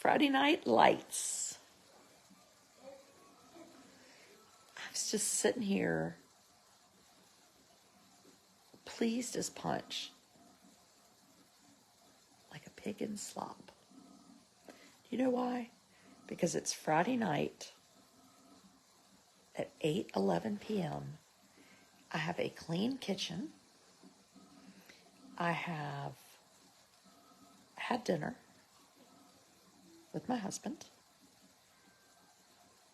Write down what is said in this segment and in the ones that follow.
Friday Night Lights. I was just sitting here, pleased as punch, like a pig in slop. You know why? Because it's Friday night at 8:11 p.m. I have a clean kitchen. I have had dinner with my husband,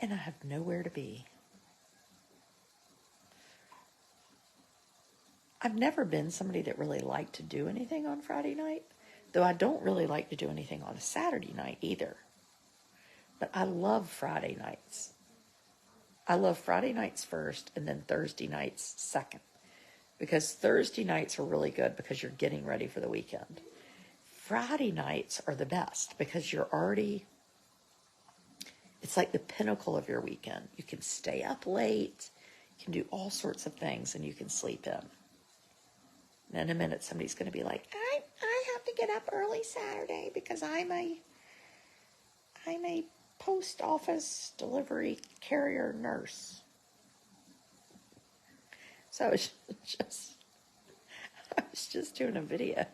and I have nowhere to be. I've never been somebody that really liked to do anything on Friday night, though I don't really like to do anything on a Saturday night either. But I love Friday nights. I love Friday nights first and then Thursday nights second. Because Thursday nights are really good because you're getting ready for the weekend. Friday nights are the best because you're already, it's like the pinnacle of your weekend. You can stay up late, you can do all sorts of things, and you can sleep in. And in a minute, somebody's going to be like, I have to get up early Saturday because I'm a post office delivery carrier nurse. So I was just doing a video.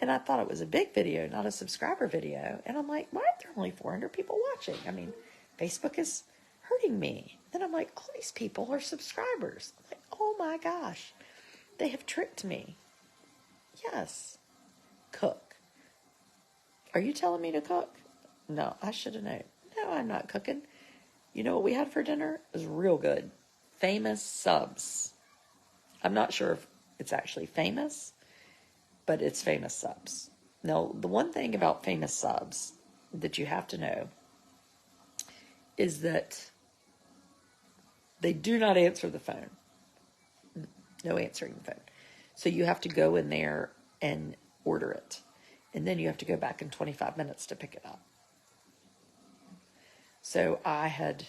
And I thought it was a big video, not a subscriber video. And I'm like, why are there only 400 people watching? I mean, Facebook is hurting me. Then I'm like, all these people are subscribers. I'm like, oh my gosh, they have tricked me. Yes. Cook. Are you telling me to cook? No, I should have known. No, I'm not cooking. You know what we had for dinner? It was real good. Famous Subs. I'm not sure if it's actually famous, but it's Famous Subs. Now, the one thing about Famous Subs that you have to know is that they do not answer the phone. No answering the phone. So you have to go in there and order it. And then you have to go back in 25 minutes to pick it up. So I had,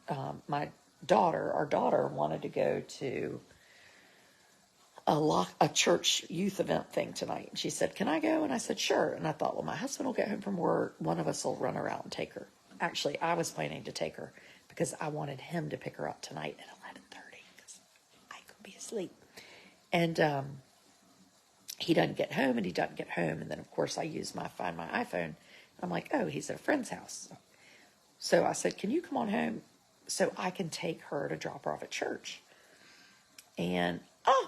our daughter wanted to go to a church youth event thing tonight. And she said, can I go? And I said, sure. And I thought, well, my husband will get home from work. One of us will run around and take her. Actually, I was planning to take her because I wanted him to pick her up tonight at 11:30 because I could be asleep. And he doesn't get home, and he doesn't get home. And then, of course, I find my iPhone. I'm like, oh, he's at a friend's house. So I said, can you come on home so I can take her to drop her off at church? And,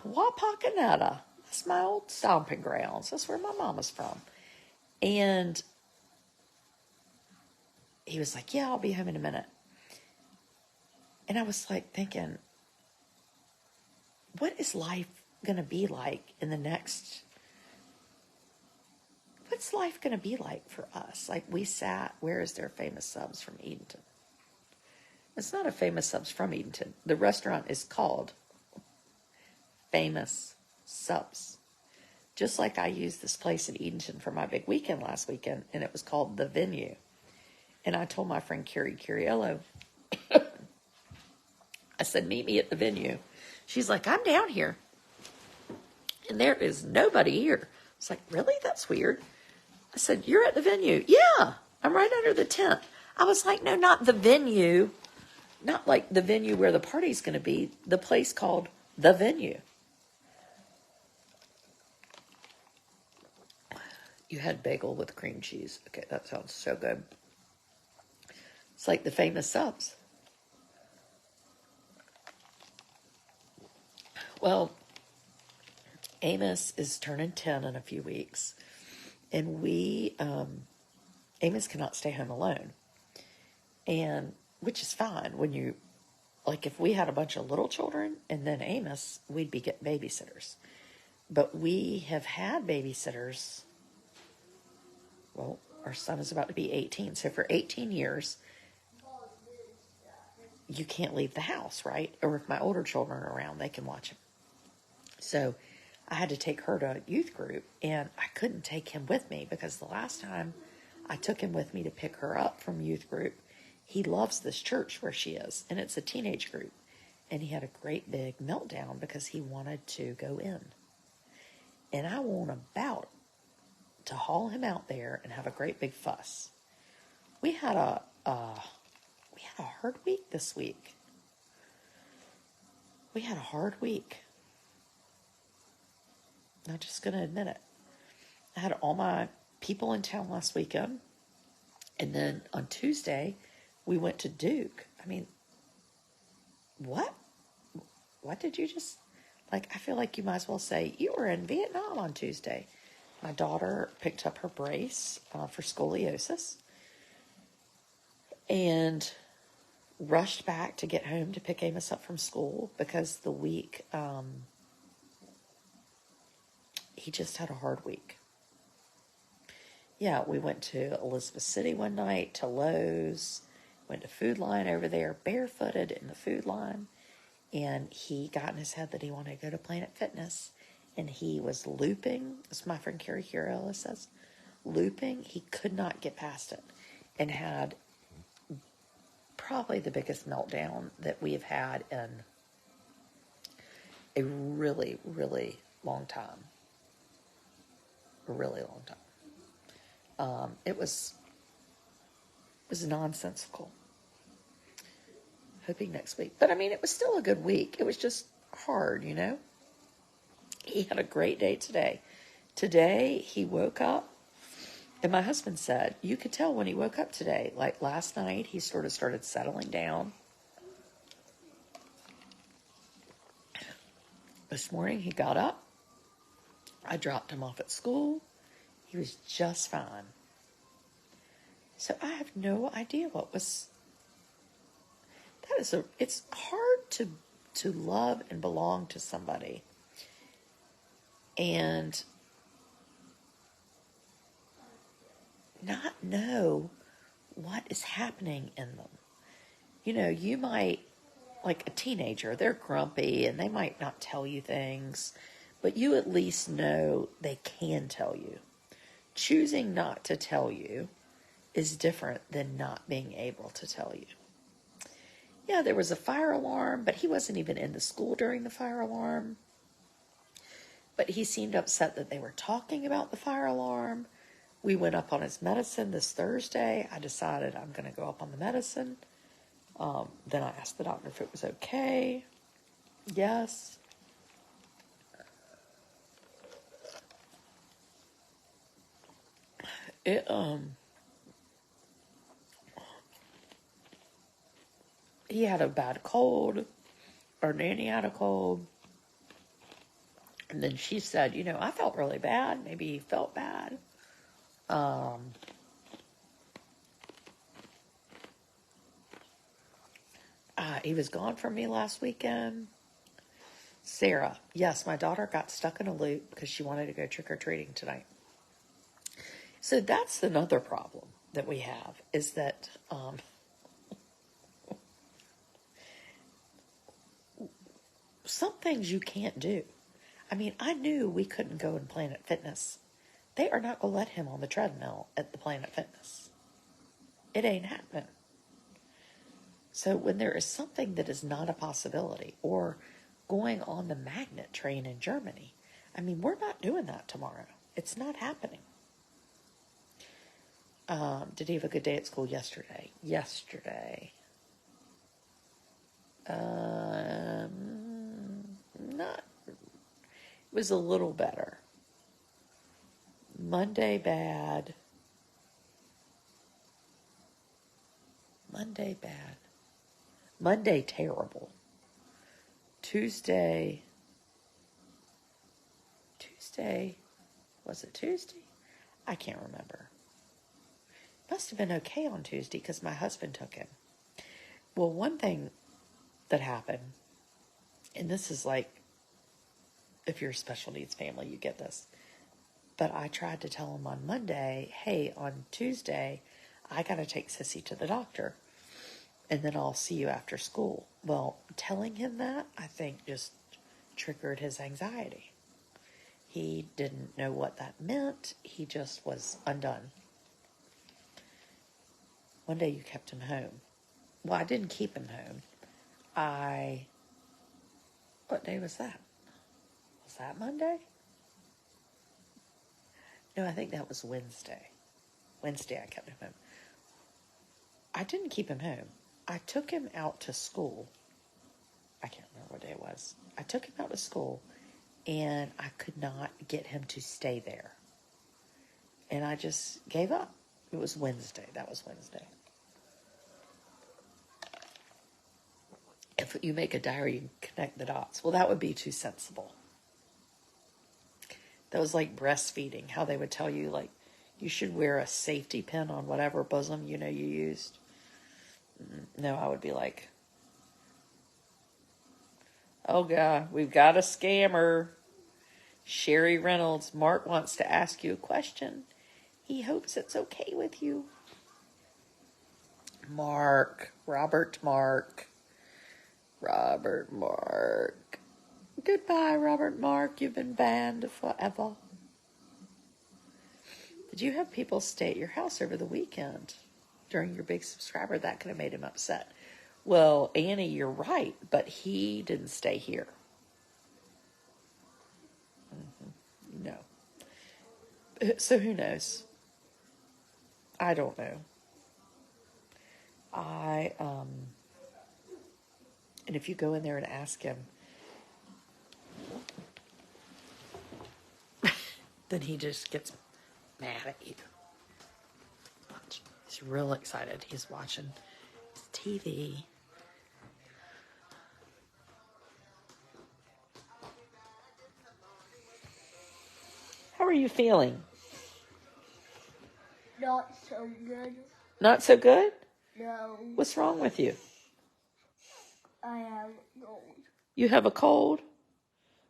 Wapakoneta. That's my old stomping grounds. That's where my mama's from. And he was like, yeah, I'll be home in a minute. And I was like thinking, what is life going to be like in the next, what's life going to be like for us? Like where is their Famous Subs from Edenton? It's not a Famous Subs from Edenton. The restaurant is called Famous Subs. Just like I used this place in Edenton for my big weekend last weekend, and it was called The Venue. And I told my friend Carrie Curiello, I said, meet me at the venue. She's like, I'm down here. And there is nobody here. It's like, really? That's weird. I said, you're at the venue. Yeah, I'm right under the tent. I was like, no, not the venue. Not like the venue where the party's going to be. The place called The Venue. You had bagel with cream cheese. Okay, that sounds so good. It's like the Famous Subs. Well, Amos is turning 10 in a few weeks. And Amos cannot stay home alone. And, which is fine when you, like if we had a bunch of little children and then Amos, we'd be getting babysitters. But we have had babysitters. Well, our son is about to be 18. So for 18 years, you can't leave the house, right? Or if my older children are around, they can watch him. So I had to take her to youth group, and I couldn't take him with me because the last time I took him with me to pick her up from youth group, he loves this church where she is, and it's a teenage group. And he had a great big meltdown because he wanted to go in. And I won't about to haul him out there and have a great big fuss. We had a hard week this week. We had a hard week. I'm just going to admit it. I had all my people in town last weekend. And then on Tuesday, we went to Duke. I mean, what? What did you just... Like, I feel like you might as well say, you were in Vietnam on Tuesday. My daughter picked up her brace for scoliosis and rushed back to get home to pick Amos up from school because the week, he just had a hard week. Yeah, we went to Elizabeth City one night, to Lowe's, went to Food Line over there, barefooted in the Food Line, and he got in his head that he wanted to go to Planet Fitness, and he was looping, as my friend Carrie Curella says, looping. He could not get past it, and had probably the biggest meltdown that we have had in a really, really long time. A really long time. It was nonsensical. Hoping next week. But I mean, it was still a good week. It was just hard, you know. He had a great day today. Today, he woke up, and my husband said, you could tell when he woke up today. Like last night, he sort of started settling down. This morning, he got up. I dropped him off at school. He was just fine. So I have no idea what was... It's hard to love and belong to somebody and not know what is happening in them. You know, you might, like a teenager, they're grumpy and they might not tell you things, but you at least know they can tell you. Choosing not to tell you is different than not being able to tell you. Yeah, there was a fire alarm, but he wasn't even in the school during the fire alarm. But he seemed upset that they were talking about the fire alarm. We went up on his medicine this Thursday. I decided I'm going to go up on the medicine. Then I asked the doctor if it was okay. Yes. He had a bad cold. Our nanny had a cold. And then she said, you know, I felt really bad. Maybe he felt bad. He was gone from me last weekend. Sarah, yes, my daughter got stuck in a loop because she wanted to go trick-or-treating tonight. So that's another problem that we have, is that some things you can't do. I mean, I knew we couldn't go in Planet Fitness. They are not going to let him on the treadmill at the Planet Fitness. It ain't happening. So when there is something that is not a possibility, or going on the magnet train in Germany, I mean, we're not doing that tomorrow. It's not happening. Did he have a good day at school yesterday? Yesterday. Not. It was a little better. Monday bad. Monday bad. Monday terrible. Tuesday. Was it Tuesday? I can't remember. Must have been okay on Tuesday because my husband took him. Well, one thing that happened, and this is like, if you're a special needs family, you get this. But I tried to tell him on Monday, hey, on Tuesday, I got to take Sissy to the doctor, and then I'll see you after school. Well, telling him that, I think, just triggered his anxiety. He didn't know what that meant. He just was undone. One day you kept him home. Well, I didn't keep him home. What day was that? Was that Monday? No, I think that was Wednesday. Wednesday I kept him home. I didn't keep him home. I took him out to school. I can't remember what day it was. I took him out to school, and I could not get him to stay there. And I just gave up. It was Wednesday. That was Wednesday. If you make a diary, you connect the dots. Well, that would be too sensible. That was like breastfeeding, how they would tell you, like, you should wear a safety pin on whatever bosom you used. No, I would be like, oh, God, we've got a scammer. Sherry Reynolds, Mark wants to ask you a question. He hopes it's okay with you. Robert Mark. Goodbye, Robert Mark. You've been banned forever. Did you have people stay at your house over the weekend during your big subscriber? That could have made him upset. Well, Annie, you're right, but he didn't stay here. No. So who knows? I don't know. And if you go in there and ask him, then he just gets mad at you. Watch. He's real excited. He's watching TV. How are you feeling? Not so good. Not so good? No. What's wrong with you? I have cold. You have a cold?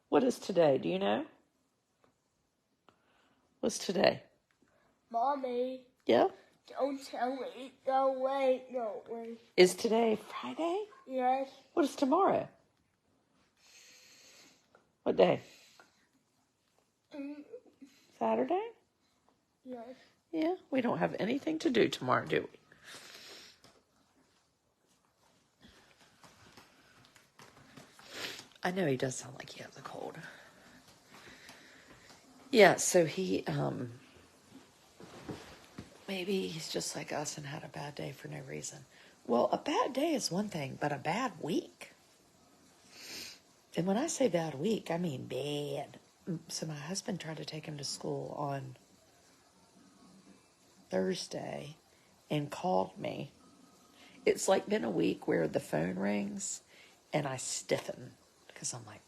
What is today? Do you know? What's today? Mommy. Yeah? Don't tell me. No way. No way. Is today Friday? Yes. What is tomorrow? What day? Saturday? Yes. Yeah, we don't have anything to do tomorrow, do we? I know he does sound like he has a cold. Yeah, so he, maybe he's just like us and had a bad day for no reason. Well, a bad day is one thing, but a bad week? And when I say bad week, I mean bad. So my husband tried to take him to school on Thursday and called me. It's like been a week where the phone rings and I stiffen because I'm like,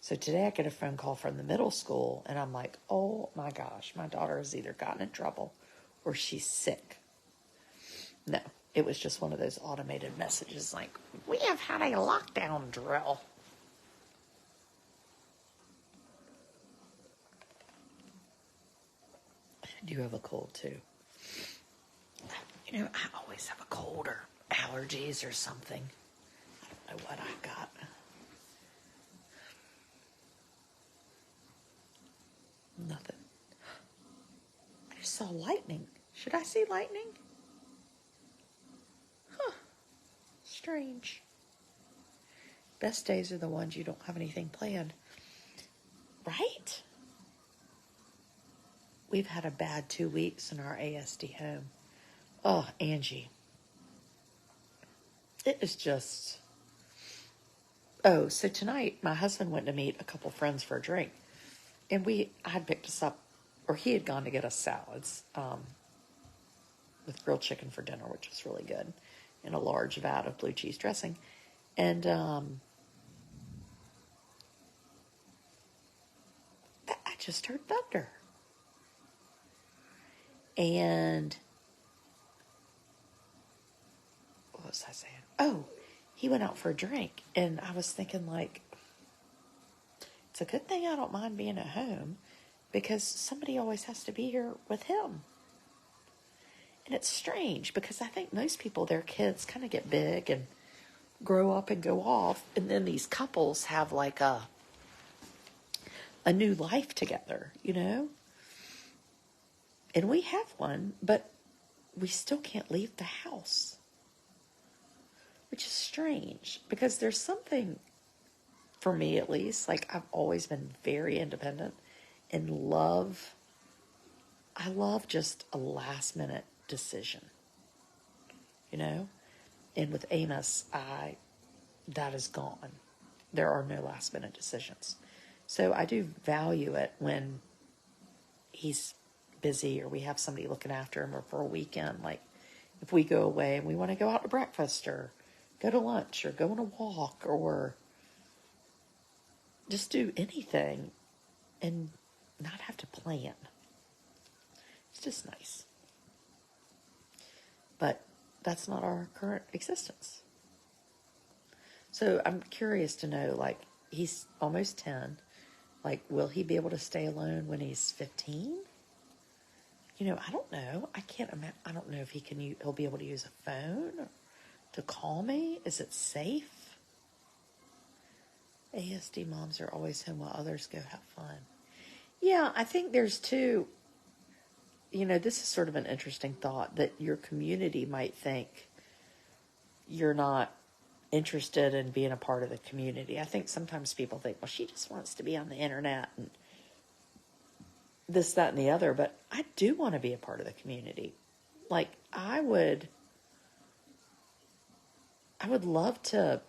So today I get a phone call from the middle school and I'm like, oh my gosh, my daughter has either gotten in trouble or she's sick. No, it was just one of those automated messages like, we have had a lockdown drill. Do you have a cold too? I always have a cold or allergies or something. I don't know what I've got. Nothing. I just saw lightning. Should I see lightning? Huh. Strange. Best days are the ones you don't have anything planned. Right? We've had a bad 2 weeks in our ASD home. Oh, Angie. It is just... Oh, so tonight my husband went to meet a couple friends for a drink. And I had picked us up, or he had gone to get us salads with grilled chicken for dinner, which was really good, and a large vat of blue cheese dressing. And I just heard thunder. And what was I saying? Oh, he went out for a drink. And I was thinking, like, it's a good thing I don't mind being at home because somebody always has to be here with him. And it's strange because I think most people, their kids kind of get big and grow up and go off. And then these couples have like a new life together, And we have one, but we still can't leave the house. Which is strange because there's something, for me at least, like I've always been very independent. and I love just a last minute decision, you know? And with Amos, that is gone. There are no last minute decisions. So I do value it when he's busy or we have somebody looking after him or for a weekend. Like if we go away and we want to go out to breakfast or go to lunch or go on a walk or just do anything and not have to plan. It's just nice. But that's not our current existence. So I'm curious to know, like, he's almost 10. Like, will he be able to stay alone when he's 15? You know, I don't know. I can't imagine. I don't know if he'll be able to use a phone to call me. Is it safe? ASD moms are always home while others go have fun. Yeah, I think there's two. You know, this is sort of an interesting thought that your community might think you're not interested in being a part of the community. I think sometimes people think, well, she just wants to be on the internet and this, that, and the other. But I do want to be a part of the community. Like, I'd love to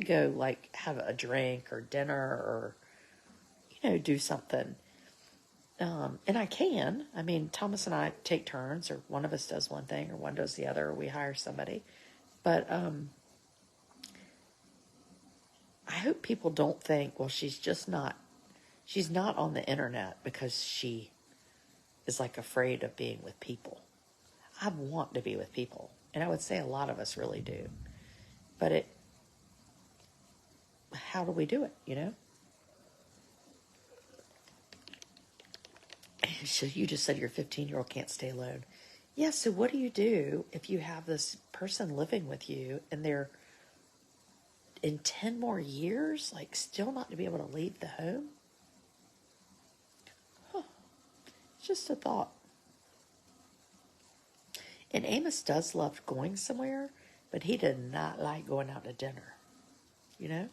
go, like, have a drink or dinner or, you know, do something. And I can. I mean, Thomas and I take turns, or one of us does one thing, or one does the other, or we hire somebody. But I hope people don't think, well, she's not on the internet because she is, like, afraid of being with people. I want to be with people. And I would say a lot of us really do. But how do we do it, you know? So you just said your 15-year-old can't stay alone. Yeah, so what do you do if you have this person living with you and they're in 10 more years, like, still not to be able to leave the home? It's just a thought. And Amos does love going somewhere, but he did not like going out to dinner, you know?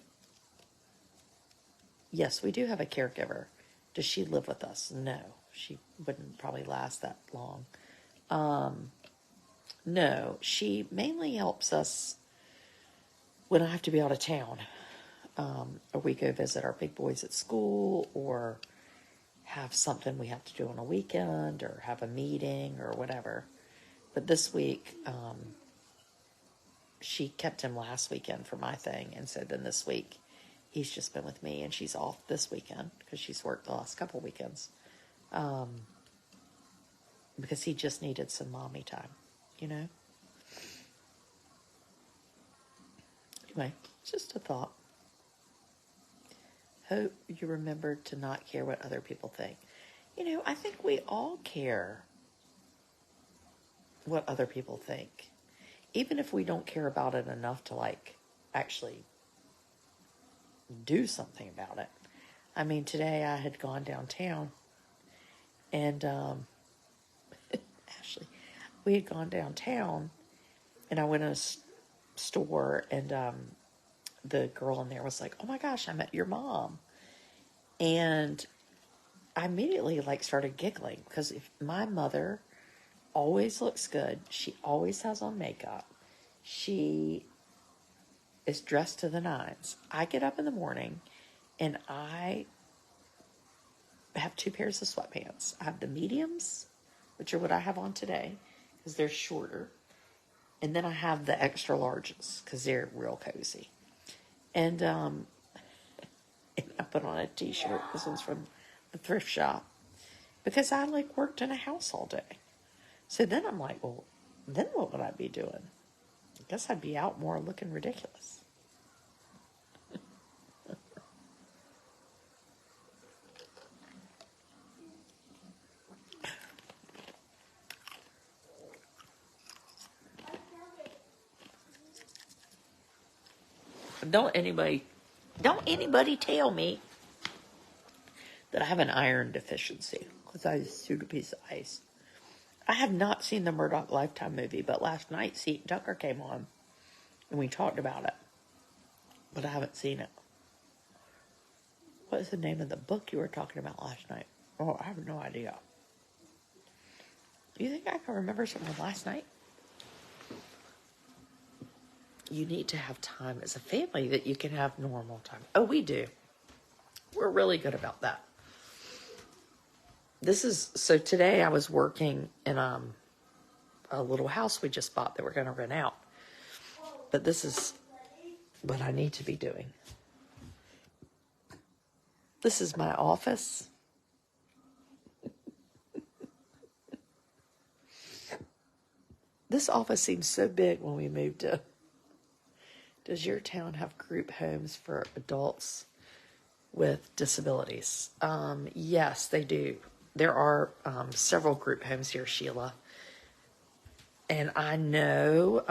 Yes, we do have a caregiver. Does she live with us? No, she wouldn't probably last that long. No, she mainly helps us when I have to be out of town. Or we go visit our big boys at school, or have something we have to do on a weekend, or have a meeting or whatever. But this week, she kept him last weekend for my thing. And so then this week, he's just been with me, and she's off this weekend because she's worked the last couple weekends. Because he just needed some mommy time, you know? Anyway, just a thought. Hope you remember to not care what other people think. You know, I think we all care what other people think. Even if we don't care about it enough to, like, actually do something about it. I mean, today I had gone downtown and, Ashley, we had gone downtown and I went in a store and, the girl in there was like, oh my gosh, I met your mom. And I immediately, like, started giggling because if my mother always looks good, she always has on makeup, she is dressed to the nines. I get up in the morning and I have 2 pairs of sweatpants. I have the mediums, which are what I have on today because they're shorter. And then I have the extra larges because they're real cozy. And I put on a t-shirt. This one's from the thrift shop because I, like, worked in a house all day. So then I'm like, well, then what would I be doing? I guess I'd be out more looking ridiculous. Don't anybody tell me that I have an iron deficiency because I just chewed a piece of ice. I have not seen the Murdoch Lifetime movie, but last night Tucker came on and we talked about it. But I haven't seen it. What's the name of the book you were talking about last night? Oh, I have no idea. You think I can remember something from last night? You need to have time as a family that you can have normal time. Oh, we do. We're really good about that. So today I was working in a little house we just bought that we're going to rent out. But this is what I need to be doing. This is my office. This office seems so big when we moved to. Does your town have group homes for adults with disabilities? Yes, they do. There are several group homes here, Sheila. And I know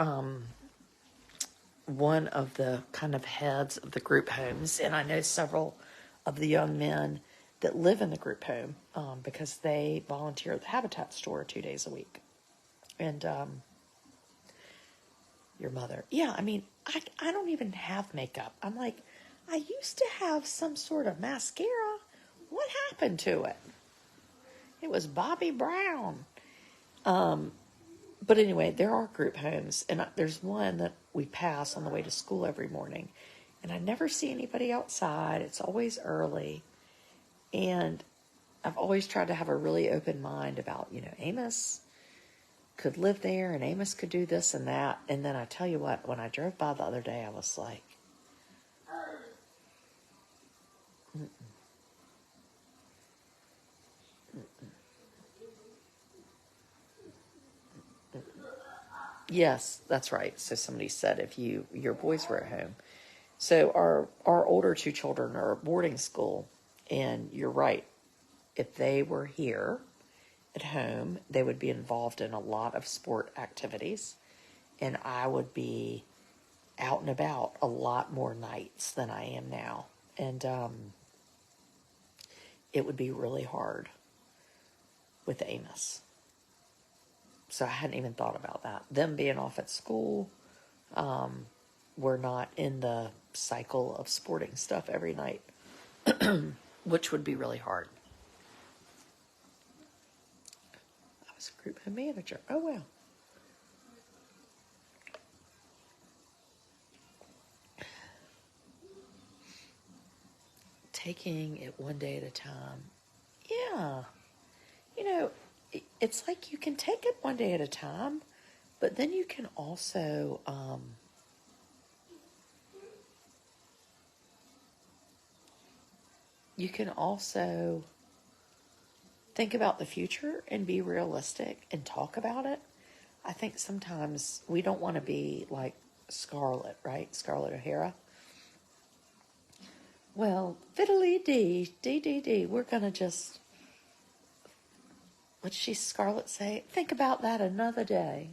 one of the kind of heads of the group homes, and I know several of the young men that live in the group home because they volunteer at the Habitat store 2 days a week. And your mother. Yeah, I mean, I don't even have makeup. I'm like, I used to have some sort of mascara. What happened to it? It was Bobbi Brown. But anyway, there are group homes, and there's one that we pass on the way to school every morning, and I never see anybody outside. It's always early, and I've always tried to have a really open mind about, Amos could live there, and Amos could do this and that. And then I tell you what, when I drove by the other day, I was like, mm-mm. Yes, that's right. So somebody said if your boys were at home. So our older two children are at boarding school, and you're right. If they were here at home, they would be involved in a lot of sport activities, and I would be out and about a lot more nights than I am now. And it would be really hard with Amos. So I hadn't even thought about that. Them being off at school, we're not in the cycle of sporting stuff every night, which would be really hard. I was a group home manager. Oh, well. Taking it one day at a time. Yeah. It's like you can take it one day at a time, but then you can also think about the future and be realistic and talk about it. I think sometimes we don't want to be like Scarlett, right? Scarlett O'Hara. Well, fiddly dee, dee dee dee. We're gonna just, what did Scarlett say? Think about that another day.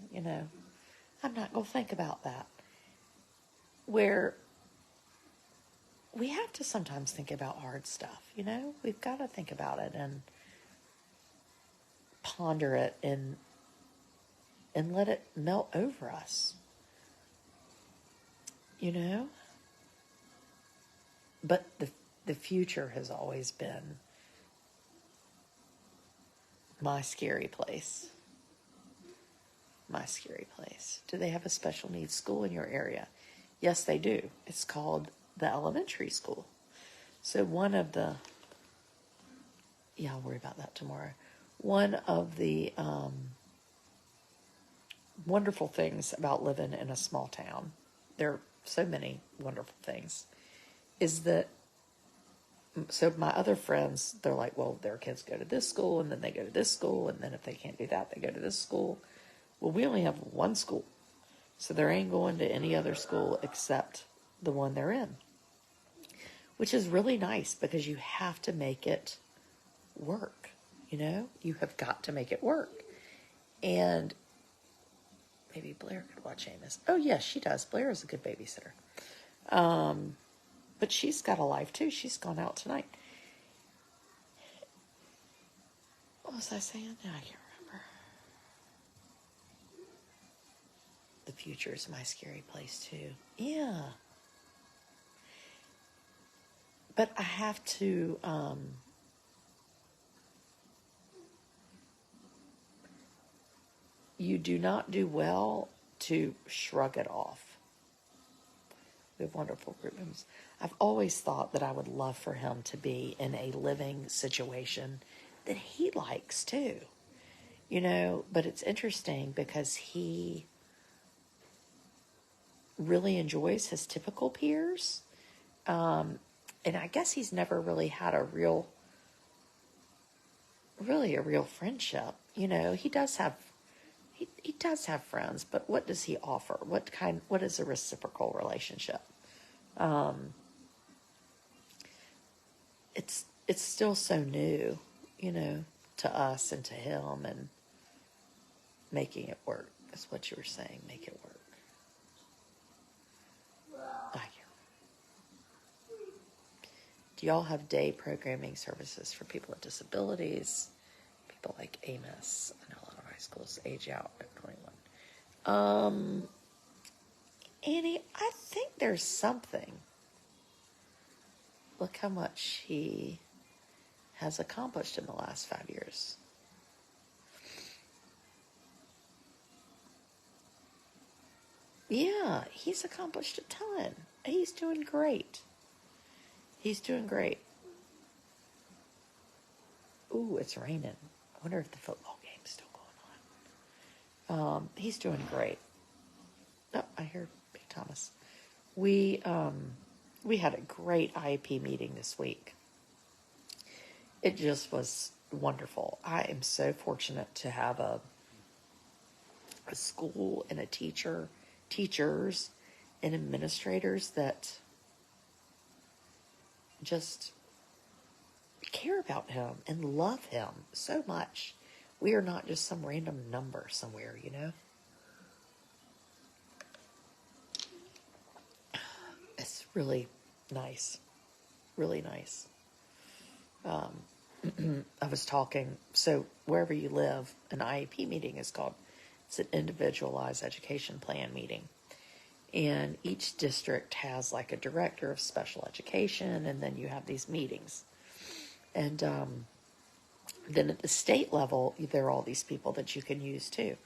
I'm not gonna think about that. Where we have to sometimes think about hard stuff. We've got to think about it and ponder it and let it melt over us. But the future has always been my scary place. My scary place. Do they have a special needs school in your area? Yes, they do. It's called the elementary school. So I'll worry about that tomorrow. One of the wonderful things about living in a small town, there are so many wonderful things, is that, so my other friends, they're like, well, their kids go to this school, and then they go to this school, and then if they can't do that, they go to this school. Well, we only have one school, so they ain't going to any other school except the one they're in, which is really nice because you have to make it work. You have got to make it work. And maybe Blair could watch Amos. Oh, yes, she does. Blair is a good babysitter. But she's got a life, too. She's gone out tonight. What was I saying? No, I can't remember. The future is my scary place, too. Yeah. but I have to, you do not do well to shrug it off. We have wonderful group members. I've always thought that I would love for him to be in a living situation that he likes too. You know, but it's interesting because he really enjoys his typical peers. And I guess he's never really had a real friendship. You know, he does have friends, but what does he offer? What is a reciprocal relationship? It's still so new, you know, to us and to him, and making it work is what you were saying. Make it work. I hear. Do y'all have day programming services for people with disabilities? People like Amos. I know a lot of high schools age out at 21. Annie, I think there's something. Look how much he has accomplished in the last 5 years. Yeah, he's accomplished a ton. He's doing great. He's doing great. Ooh, it's raining. I wonder if the football game's still going on. He's doing great. Oh, I hear Big Thomas. We had a great IEP meeting this week. It just was wonderful. I am so fortunate to have a school and teachers and administrators that just care about him and love him so much. We are not just some random number somewhere, you know? It's really nice. Really nice. I was talking, so wherever you live, an IEP meeting is called, it's an individualized education plan meeting. And each district has like a director of special education, and then you have these meetings. And then at the state level, there are all these people that you can use too.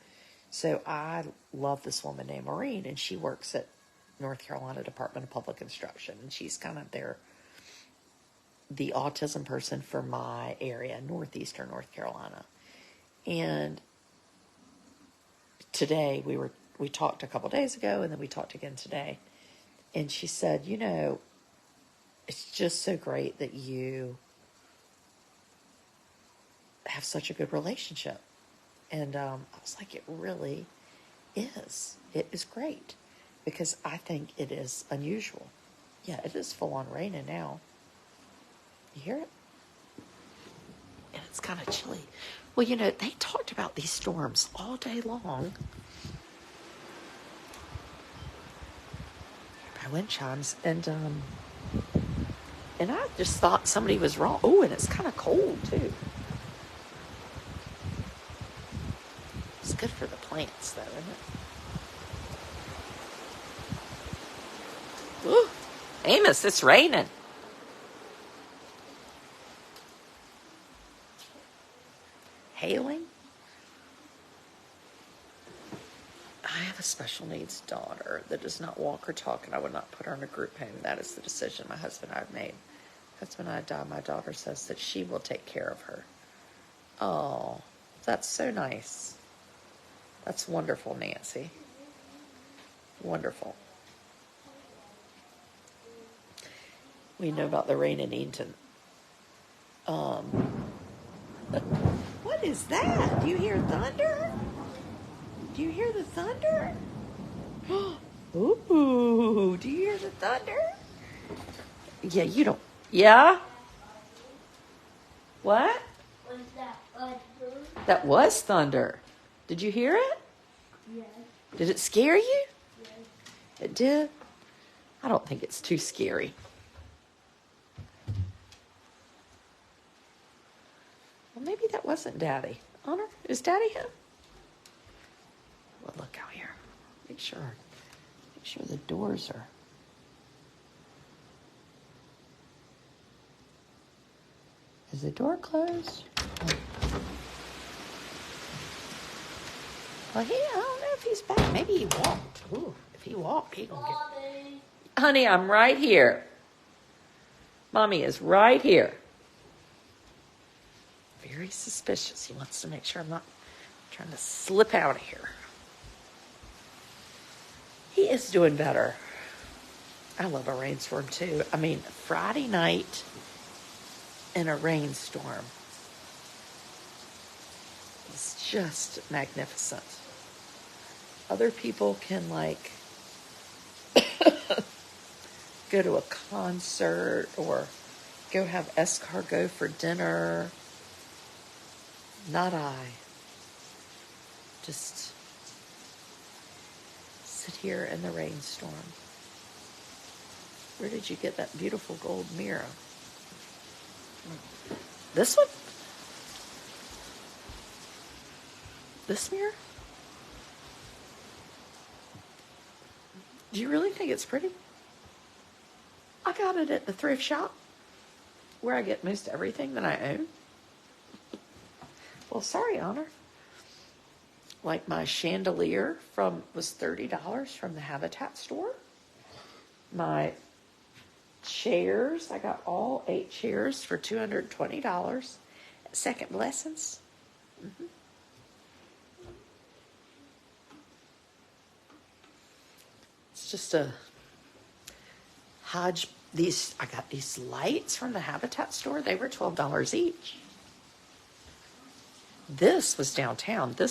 So I love this woman named Maureen, and she works at North Carolina Department of Public Instruction, and she's kind of the autism person for my area, northeastern North Carolina. And today we talked a couple days ago, and then we talked again today. And she said, you know, it's just so great that you have such a good relationship. And I was like, it really is. It is great, because I think it is unusual. Yeah, it is full on raining now. You hear it? And it's kind of chilly. Well, you know, they talked about these storms all day long. By wind chimes. And I just thought somebody was wrong. Oh, and it's kind of cold too. It's good for the plants, though, isn't it? Ooh, Amos, it's raining. Hailing? I have a special needs daughter that does not walk or talk, and I would not put her in a group home. That is the decision my husband and I have made. Because when I die, my daughter says that she will take care of her. Oh, that's so nice. That's wonderful, Nancy. Wonderful. We know about the rain in Eaton. What is that? Do you hear thunder? Do you hear the thunder? Ooh, do you hear the thunder? Yeah, you don't. Yeah? What? Was that thunder? That was thunder. Did you hear it? Yes. Did it scare you? Yes. It did? I don't think it's too scary. Well, maybe that wasn't Daddy. Honor, is Daddy home? Well, look out here. Make sure the doors are. Is the door closed? Well, I don't know if he's back. Maybe he walked. Ooh, if he walked, he gonna get... Honey, I'm right here. Mommy is right here. Very suspicious. He wants to make sure I'm not trying to slip out of here. He is doing better. I love a rainstorm too. I mean, Friday night in a rainstorm is just magnificent. Other people can like go to a concert or go have escargot for dinner. Not I. Just sit here in the rainstorm. Where did you get that beautiful gold mirror? This one? This mirror? Do you really think it's pretty? I got it at the thrift shop where I get most everything that I own. Well, sorry, Honor. Like my chandelier was $30 from the Habitat store. My chairs, I got all 8 chairs for $220 at Second Blessings. Mm-hmm. It's just a hodge. I got these lights from the Habitat store. They were $12 each. This was downtown. I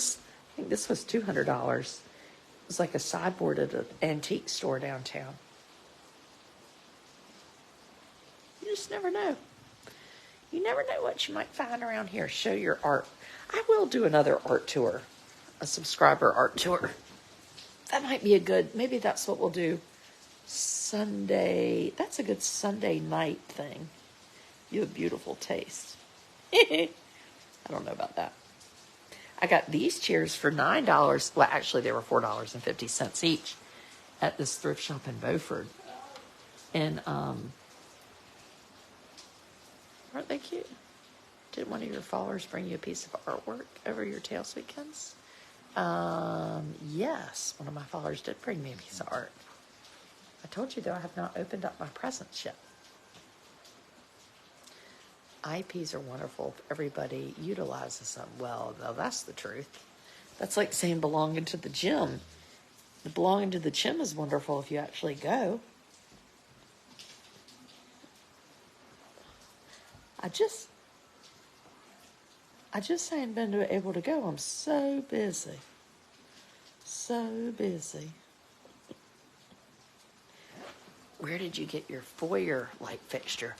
think this was $200. It was like a sideboard at an antique store downtown. You just never know. You never know what you might find around here. Show your art. I will do another art tour, a subscriber art tour. That might be maybe that's what we'll do Sunday. That's a good Sunday night thing. You have beautiful taste. I don't know about that. I got these chairs for $9. Well, actually, they were $4.50 each at this thrift shop in Beaufort. And aren't they cute? Did one of your followers bring you a piece of artwork over your Tails weekends? Yes, one of my followers did bring me a piece of art. I told you, though, I have not opened up my presents yet. IPs are wonderful if everybody utilizes them. Well, no, that's the truth. That's like saying belonging to the gym. The belonging to the gym is wonderful if you actually go. I just ain't been able to go. I'm so busy. So busy. Where did you get your foyer light fixture?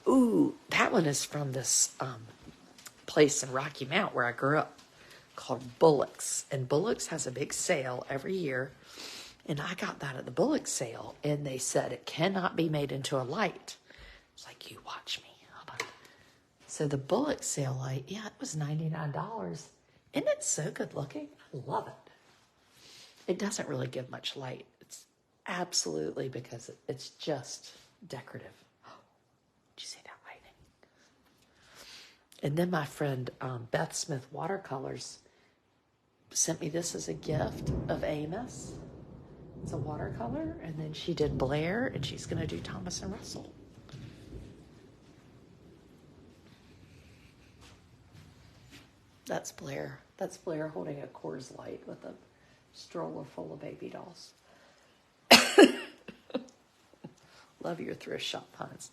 Ooh, that one is from this place in Rocky Mount where I grew up called Bullock's. And Bullock's has a big sale every year. And I got that at the Bullock's sale. And they said it cannot be made into a light. It's like, you watch me. Hold on. So the Bullock's sale light, yeah, it was $99. Isn't it so good looking? I love it. It doesn't really give much light. It's absolutely because it's just decorative. Did you see that lighting? And then my friend Beth Smith Watercolors sent me this as a gift of Amos. It's a watercolor. And then she did Blair, and she's going to do Thomas and Russell. That's Blair. That's Blair holding a Coors Light with a stroller full of baby dolls. Love your thrift shop puns.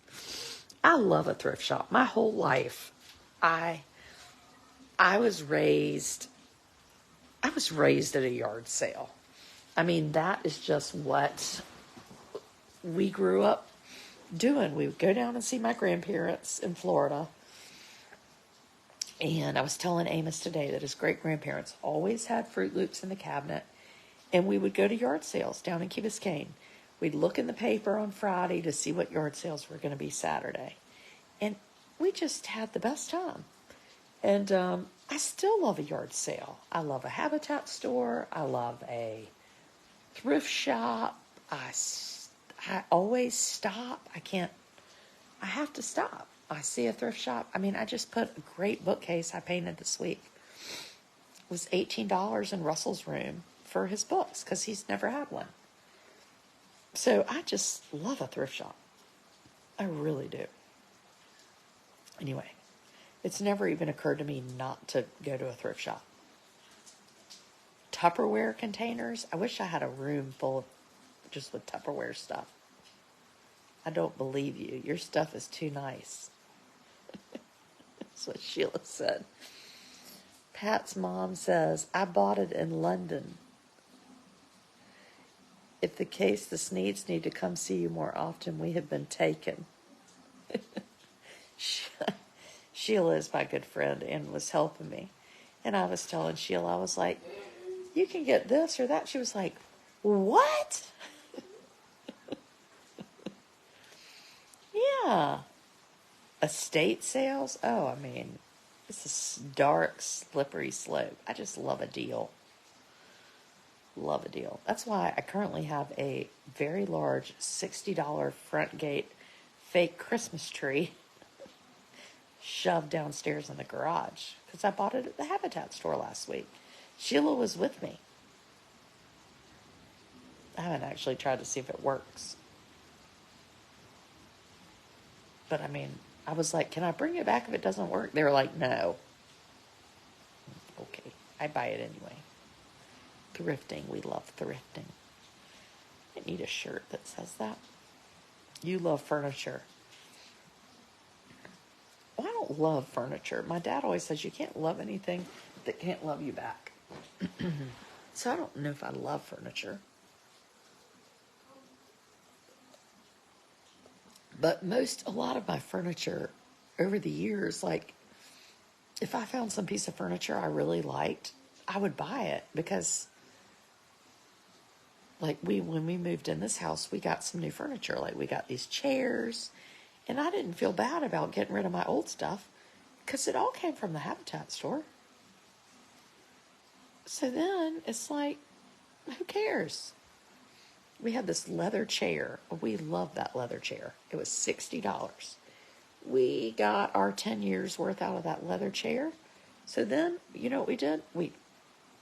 I love a thrift shop. My whole life, I was raised at a yard sale. I mean, that is just what we grew up doing. We would go down and see my grandparents in Florida. And I was telling Amos today that his great-grandparents always had Fruit Loops in the cabinet. And we would go to yard sales down in Key Biscayne. We'd look in the paper on Friday to see what yard sales were going to be Saturday. And we just had the best time. And I still love a yard sale. I love a Habitat store. I love a thrift shop. I always stop. I have to stop. I see a thrift shop. I mean, I just put a great bookcase I painted this week. It was $18 in Russell's room for his books because he's never had one. So I just love a thrift shop. I really do. Anyway, it's never even occurred to me not to go to a thrift shop. Tupperware containers. I wish I had a room full of just with Tupperware stuff. I don't believe you. Your stuff is too nice. That's what Sheila said. Pat's mom says, I bought it in London. If the case, the Sneeds need to come see you more often. We have been taken. Sheila is my good friend and was helping me. And I was telling Sheila, I was like, you can get this or that. She was like, what? Yeah. Estate sales? Oh, I mean, it's a dark, slippery slope. I just love a deal. Love a deal. That's why I currently have a very large $60 front gate fake Christmas tree shoved downstairs in the garage because I bought it at the Habitat store last week. Sheila was with me. I haven't actually tried to see if it works. But I mean, I was like, can I bring it back if it doesn't work? They were like, no. Okay, I buy it anyway. Thrifting. We love thrifting. I need a shirt that says that. You love furniture. Well, I don't love furniture. My dad always says you can't love anything that can't love you back. So I don't know if I love furniture. But a lot of my furniture over the years, like if I found some piece of furniture I really liked, I would buy it because like when we moved in this house, we got some new furniture. Like we got these chairs and I didn't feel bad about getting rid of my old stuff because it all came from the Habitat store. So then it's like, who cares? We had this leather chair. We loved that leather chair. It was $60. We got our 10 years worth out of that leather chair. So then, you know what we did? We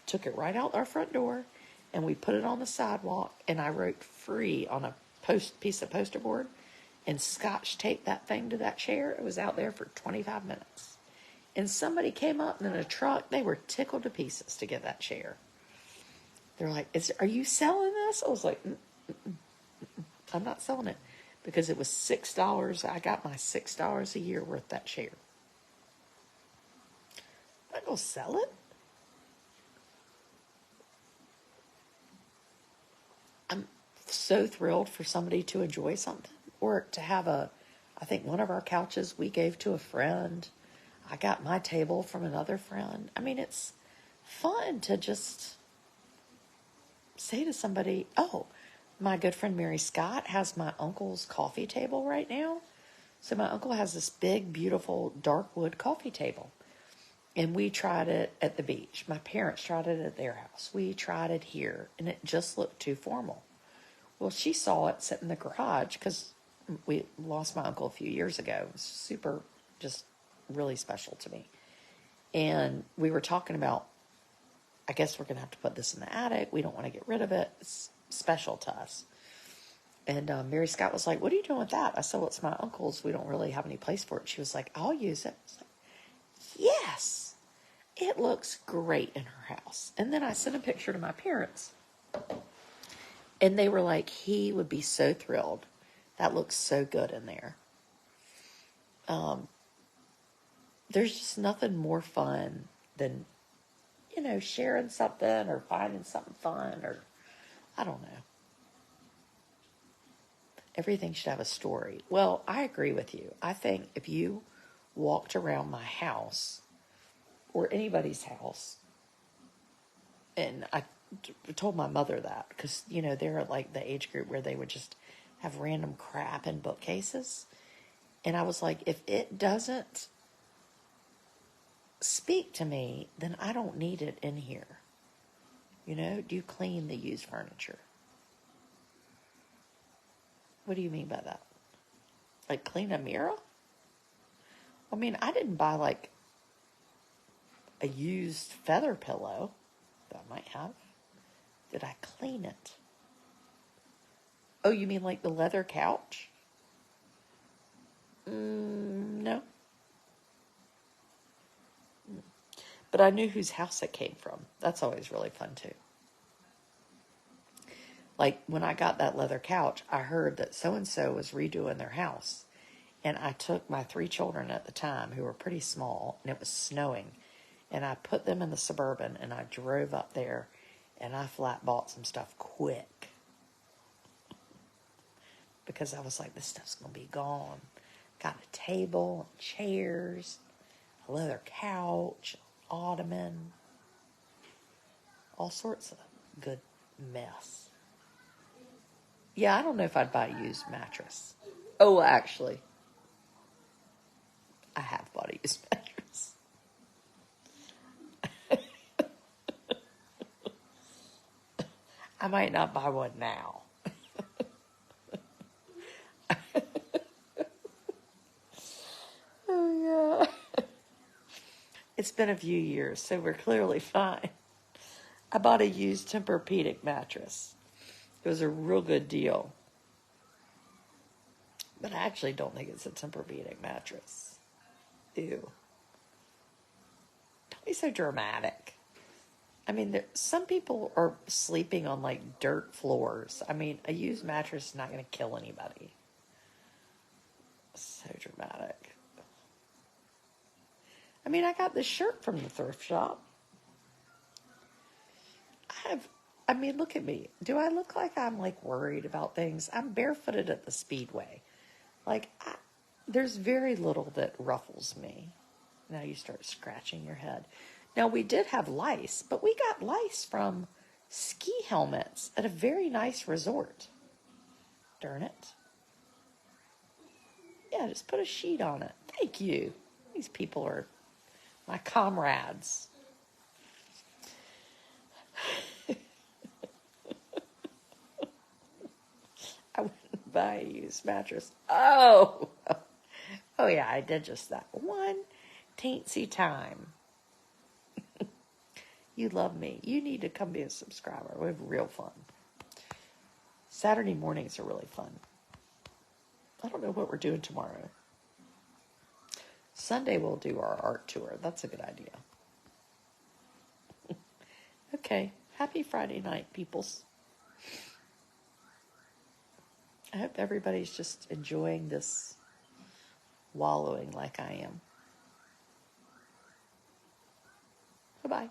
took it right out our front door and we put it on the sidewalk and I wrote free on a piece of poster board and scotch taped that thing to that chair. It was out there for 25 minutes. And somebody came up in a truck. They were tickled to pieces to get that chair. They're like, are you selling this? I was like, I'm not selling it because it was $6. I got my $6 a year worth that chair. I'm not going to sell it. I'm so thrilled for somebody to enjoy something or to have I think one of our couches we gave to a friend. I got my table from another friend. I mean, it's fun to just say to somebody, oh, my good friend Mary Scott has my uncle's coffee table right now. So my uncle has this big, beautiful, dark wood coffee table. And we tried it at the beach. My parents tried it at their house. We tried it here, and it just looked too formal. Well, she saw it sit in the garage because we lost my uncle a few years ago. It was super, just really special to me. And we were talking about, I guess we're going to have to put this in the attic. We don't want to get rid of it. It's special to us. And Mary Scott was like, what are you doing with that? I said, well, it's my uncle's. We don't really have any place for it. She was like, I'll use it. I was like, yes, it looks great in her house. And then I sent a picture to my parents. And they were like, he would be so thrilled. That looks so good in there. There's just nothing more fun than, sharing something or finding something fun or, I don't know. Everything should have a story. Well, I agree with you. I think if you walked around my house or anybody's house, and I told my mother that because, they're like the age group where they would just have random crap in bookcases. And I was like, if it doesn't speak to me, then I don't need it in here. Do you clean the used furniture? What do you mean by that? Like clean a mirror? I mean, I didn't buy like a used feather pillow that I might have. Did I clean it? Oh, you mean like the leather couch? No. But I knew whose house it came from. That's always really fun too. Like when I got that leather couch, I heard that so-and-so was redoing their house. And I took my 3 children at the time, who were pretty small, and it was snowing. And I put them in the Suburban, and I drove up there, and I flat bought some stuff quick. Because I was like, this stuff's going to be gone. Got a table, and chairs, a leather couch, ottoman, all sorts of good mess. Yeah, I don't know if I'd buy a used mattress. Oh, actually, I have bought a used mattress. I might not buy one now. Oh, yeah. It's been a few years, so we're clearly fine. I bought a used Tempur-Pedic mattress. It was a real good deal. But I actually don't think it's a Tempur-Pedic mattress. Ew. Don't be so dramatic. I mean, some people are sleeping on like dirt floors. I mean, a used mattress is not going to kill anybody. So dramatic. I mean, I got this shirt from the thrift shop. I mean, look at me. Do I look like I'm like worried about things? I'm barefooted at the Speedway. Like, there's very little that ruffles me. Now you start scratching your head. Now, we did have lice, but we got lice from ski helmets at a very nice resort. Darn it. Yeah, just put a sheet on it. Thank you. These people are my comrades. I wouldn't buy a used mattress. Oh, yeah, I did just that one teensy time. You love me. You need to come be a subscriber. We have real fun. Saturday mornings are really fun. I don't know what we're doing tomorrow. Sunday we'll do our art tour. That's a good idea. Okay. Happy Friday night, peoples. I hope everybody's just enjoying this wallowing like I am. Bye-bye.